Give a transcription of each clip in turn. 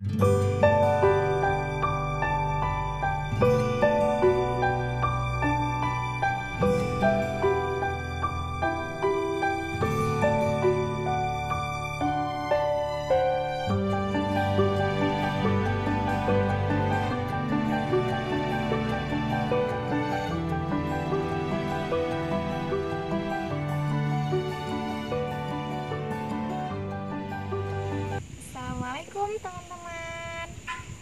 Assalamualaikum teman-teman.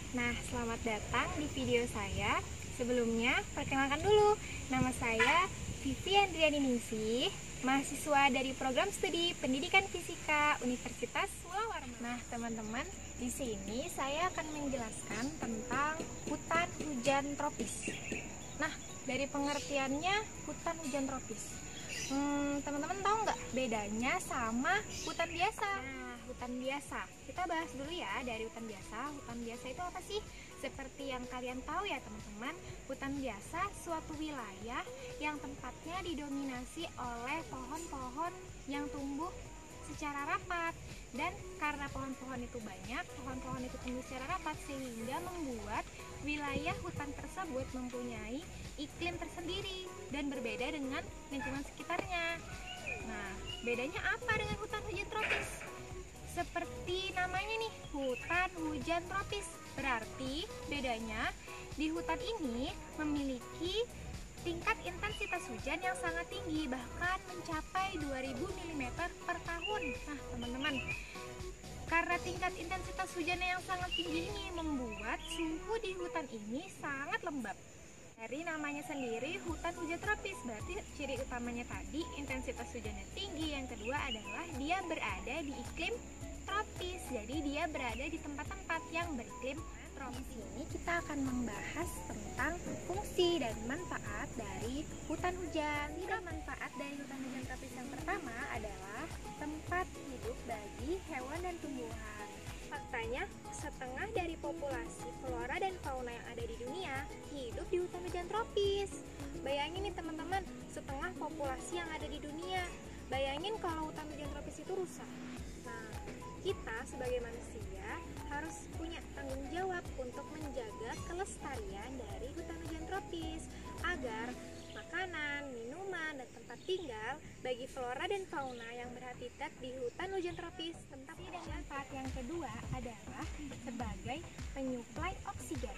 Nah, selamat datang di video saya. Sebelumnya, perkenalkan dulu. Nama saya Vivi Andriani Ningsih, mahasiswa dari program studi Pendidikan Fisika Universitas Mula Warman. Nah, teman-teman, di sini saya akan menjelaskan tentang hutan hujan tropis. Nah, dari pengertiannya hutan hujan tropis. Teman-teman tahu nggak bedanya sama hutan biasa? Nah, hutan biasa, kita bahas dulu ya dari hutan biasa. Hutan biasa itu apa sih? Seperti yang kalian tahu ya teman-teman, hutan biasa suatu wilayah yang tempatnya didominasi oleh pohon-pohon yang tumbuh secara rapat. Dan karena pohon-pohon itu banyak, pohon-pohon itu tumbuh secara rapat sehingga membuat wilayah hutan tersebut mempunyai iklim tersendiri dan berbeda dengan lingkungan sekitarnya. Nah, bedanya apa dengan hutan hujan tropis? Seperti namanya nih, hutan hujan tropis. Berarti bedanya di hutan ini memiliki tingkat intensitas hujan yang sangat tinggi, bahkan mencapai 2000 mm per tahun. Nah, teman-teman, karena tingkat intensitas hujan yang sangat tinggi ini membuat suhu di hutan ini sangat lembab. Dari namanya sendiri hutan hujan tropis, berarti ciri utamanya tadi intensitas hujannya tinggi. Yang kedua adalah dia berada di iklim tropis, jadi dia berada di tempat-tempat yang beriklim tropis. Ini kita akan membahas tentang fungsi dan manfaat dari hutan hujan. Dan manfaat dari hutan hujan tropis yang pertama adalah tempat hidup bagi hewan dan tumbuhan. Faktanya, setengah dari populasi flora dan fauna yang ada di dunia hidup di hutan hujan tropis. Bayangin nih teman-teman, setengah populasi yang ada di dunia. Bayangin kalau hutan hujan tropis itu rusak. Nah, kita sebagai manusia harus punya tanggung jawab untuk menjaga kelestarian dari hutan hujan tropis agar makanan, minuman, dan tempat tinggal bagi flora dan fauna yang berhabitat di hutan hujan tropis tetap ada. Manfaat yang kedua adalah sebagai penyuplai oksigen.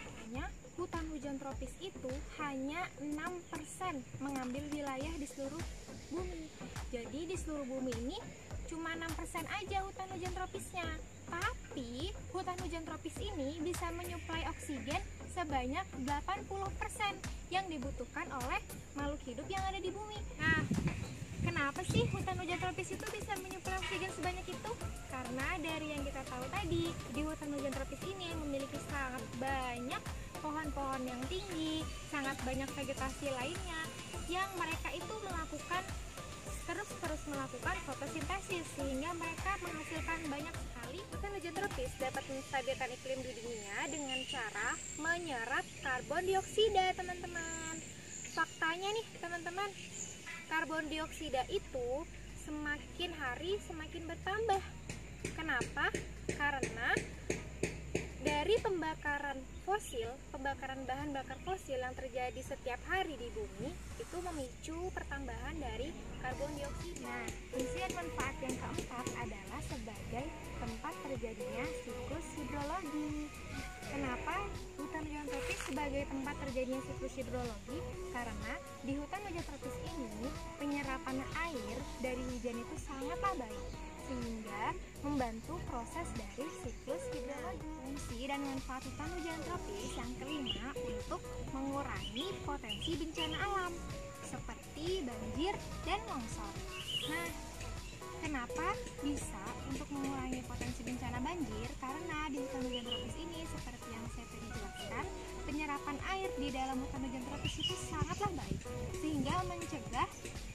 Hutan hujan tropis itu hanya 6% mengambil wilayah di seluruh bumi. Jadi di seluruh bumi ini cuma 6% aja hutan hujan tropisnya. Tapi hutan hujan tropis ini bisa menyuplai oksigen sebanyak 80% yang dibutuhkan oleh makhluk hidup yang ada di bumi. Nah, kenapa sih hutan hujan tropis itu bisa menyuplai oksigen sebanyak itu? Karena dari yang kita tahu tadi, di hutan hujan tropis ini memiliki sangat banyak pohon-pohon yang tinggi, sangat banyak vegetasi lainnya yang mereka itu terus melakukan fotosintesis sehingga mereka menghasilkan banyak sekali. Hutan hujan tropis dapat menstabilkan iklim di dunia dengan cara menyerap karbon dioksida, teman-teman. Faktanya nih, teman-teman, karbon dioksida itu semakin hari semakin bertambah. Kenapa? Karena dari pembakaran bahan bakar fosil yang terjadi setiap hari di bumi itu memicu pertambahan dari karbon dioksida. Nah, fungsi dan manfaat yang keempat adalah sebagai tempat terjadinya siklus hidrologi. Kenapa hutan hujan tropis sebagai tempat terjadinya siklus hidrologi? Karena di hutan hujan tropis ini penyerapan air dari hujan itu sangatlah baik, sehingga membantu proses dari siklus hidrologi. Fungsi dan manfaat hutan hujan tropis yang kelima untuk mengurangi potensi bencana alam seperti banjir dan longsor. Nah, kenapa bisa untuk mengurangi potensi bencana banjir? Karena di hutan hujan tropis ini seperti yang saya tadi jelaskan, penyerapan air di dalam hutan hujan tropis itu sangatlah baik sehingga mencegah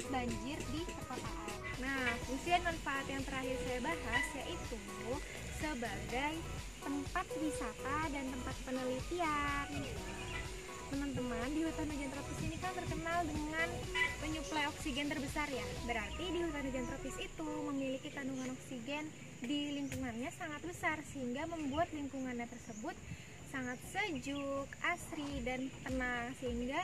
banjir di perkotaan. Nah, fungsi dan manfaat yang terakhir saya bahas yaitu sebagai tempat wisata dan tempat penelitian. Teman-teman, di hutan hujan tropis ini kan terkenal dengan penyuplai oksigen terbesar ya. Berarti di hutan hujan tropis itu memiliki kandungan oksigen di lingkungannya sangat besar, sehingga membuat lingkungannya tersebut sangat sejuk, asri, dan tenang, sehingga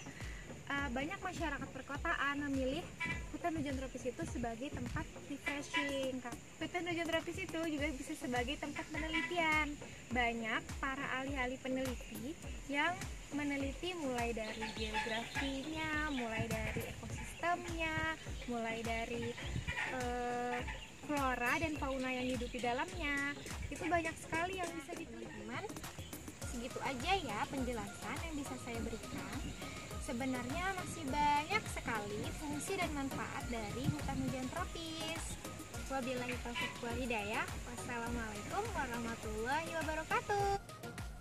banyak masyarakat perkotaan memilih hutan hujan tropis itu sebagai tempat refreshing. Hutan hujan tropis itu juga bisa sebagai tempat penelitian. Banyak para ahli-ahli peneliti yang meneliti mulai dari geografinya, mulai dari ekosistemnya, mulai dari flora dan fauna yang hidup di dalamnya. Itu banyak sekali yang bisa ditemukan. Segitu aja ya penjelasan yang bisa saya berikan. Sebenarnya masih banyak sekali fungsi dan manfaat dari hutan hujan tropis. Wabillahi taufiq wal hidayah. Wassalamualaikum warahmatullahi wabarakatuh.